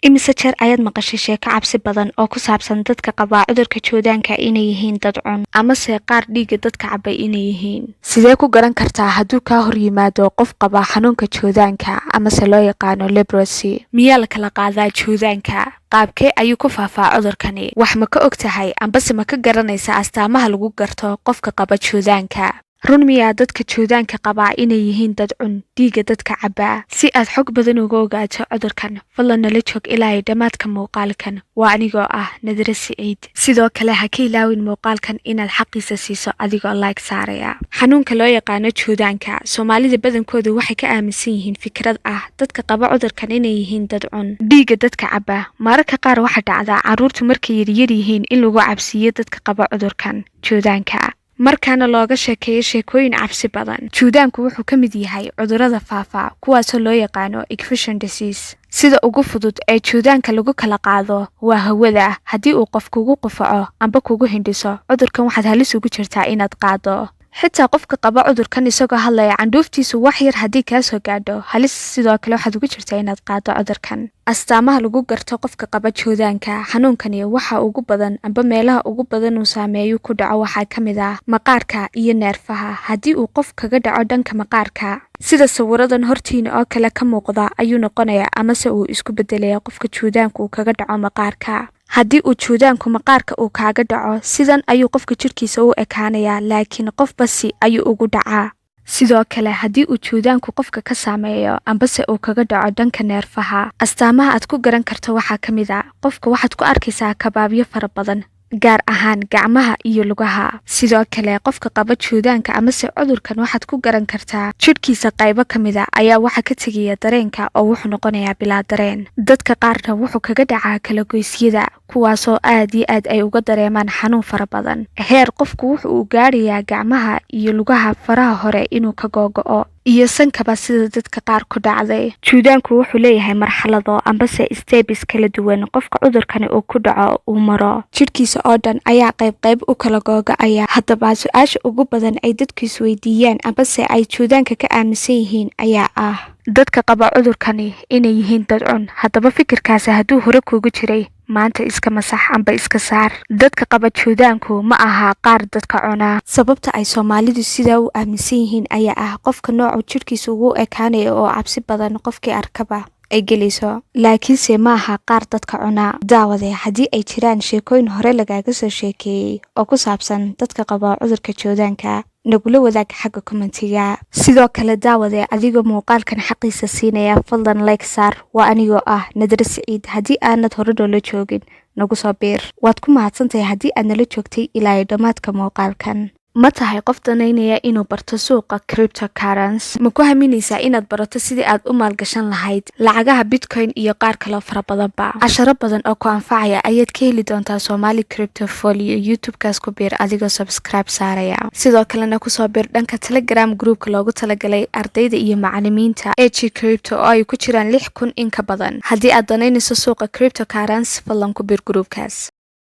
imise jeer ayaad maqashay sheeko cabsi badan oo ku saabsan dadka qaba cudurka joodaanka inay yihiin dad cun amase qaar dhiigga dadka cabay inay yihiin? Sidee ku garan kartaa hadduu kaa hor yimaado qof qaba xanuunka joodaanka amase loo yaqaano leprosy? Miyaa la kala qaadaa joodaanka? qaabkee ayuu ku faafaa cudurkani? Wax ma ka og tahay ambase ma ka garanaysaa astaamaha lagu garto qofka qaba joodaanka? run miyaa dadka joodaanka qabaa inay yihiin dad cun dhiigga dadka cabaa? Si aad xog badan uga ogaato cudurkan, fadlan nala joog ilaa dhammaadka muuqaalkan. Waa anigoo ah Nadira Siciid. Sidoo kale ha ka ilaawin muuqaalkan inaad xaqiisa siiso adigoo like saaraya. Xanuunka loo yaqaano joodaanka, Soomaalida badankoodu waxay ka aaminsan yihiin fikrad ah dadka qaba cudurkan inay yihiin dad cun dhiigga dadka cabaa. Mararka qaar waxaa dhacdaa carruurtu markay yaryar yihiin in lagu cabsiiyo dadka qaba cudurkan joodaanka, markaana looga sheekeeyo sheekooyin cabsi badan. Joodaanku wuxuu ka mid yahay cudurrada faafa kuwaasoo loo yaqaano infection disease. Sida ugu fudud ee joodaanka lagu kala qaado waa hawada. Haddii uu qof kugu qufaco amba kugu hindhiso, cudurkan waxaad halis ugu jirtaa inaad qaado. xitaa qofka qaba cudurkan isagoo hadlaya candhuuftiisu wax yar haddii kaa soo gaadho, halis sidoo kale waxaad ugu jirtaa inaad qaado cudurkan. Astaamaha lagu garto qofka qaba joodaanka, xanuunkani waxa ugu badan amba meelaha ugu badan uu saameeyo ku dhaco waxaa ka mid ah maqaarka iyo neerfaha. Haddii uu qof kaga dhaco dhanka maqaarka, sida sawiradan hortiina oo kale ka muuqda, ayuu noqonayaa amase uu isku bedelaya qofka joodaanka uu kaga dhaco maqaarka. Haddii uu joodaanku maqaarka uu kaaga dhaco, sidan ayuu qofka jirkiisa u ekaanayaa, laakiin qof basi ayuu ugu dhacaa. Sidoo kale haddii uu joodaanku qofka ka saameeyo ambase uu kaga dhaco dhanka neerfaha, astaamaha aad ku garan karto waxaa ka mid ah qofka waxaad ku arkaysaa kabaabyo fara badan, gaar ahaan gacmaha iyo lugaha. Sidoo kale qofka qaba joodaanka amase cudurkan waxaad ku garan kartaa jidhkiisa qaybo ka mid a ayaa waxa ka tegaya dareenka oo wuxuu noqonayaa bilaa dareen. Dadka qaarna wuxuu kaga dhacaa kalagoysyada, kuwaasoo aad iyo aad ay uga dareemaan xanuun fara badan. Heer qofku wuxuu u gaadhayaa gacmaha iyo lugaha faraha hore inuu ka googo'o iyo sankaba sida dadka qaar ku dhacday. Joodaanku wuxuu leeyahay marxalado ambase steps kala duwan. Qofka cudurkani uu ku dhaco uu maro, jidhkiisa oo dhan ayaa qayb u kala googa'aya. Haddaba su-aasha ugu badan ay dadku isweydiiyaan ambase ay joodaanka ka aaminsan yihiin ayaa ah dadka qaba cudurkani inay yihiin dad cun. Haddaba fikirkaasi hadduu hore kuugu jiray, maanta iska masax amba iska saar. Dadka qaba joodaanku ma aha qaar dadka cunaa. Sababta ay Soomaalidu sidaa u aaminsan yihiin ayaa ah qofka noocu jidhkiisa ugu ekaanayo oo cabsi badan qofkii arkaba ay gelayso, laakiinse ma aha qaar dadka cunaa. Daawade, haddii ay jiraan sheekooyin hore lagaaga soo sheekeeyey oo ku saabsan dadka qaba cudurka joodaanka, nagula wadaag xagga kommentiga. Sidoo kale daawade, adigoo muuqaalkan xaqiisa siinaya, fadlan like saar. Waa anigoo ah Nadira Siciid. Haddii aanad hore noola joogin, nagu soo biir. Waad ku mahadsantahay haddii aad nala joogtay ilaa dhammaadka muuqaalkan. Ma tahay qof danaynaya inuu barto suuqa cryptocurrency? Ma ku haminaysaa inaad barato sidii aad u maalgashan lahayd lacagaha bitcoin iyo qaar kaloo fara badanba? Casharo badan oo ku anfacaya ayaad ka heli doontaa Somali Cryptofolio. YouTube-kaas ku biir adigoo subscribe saaraya. Sidoo kalena kusoo biir dhanka Telegram groupka loogu talagalay ardayda iyo macallimiinta AG Crypto oo ay ku jiraan 6,000 in ka badan. Haddii aad danaynayso suuqa cryptocurrency, fadlan ku biir groupkaas.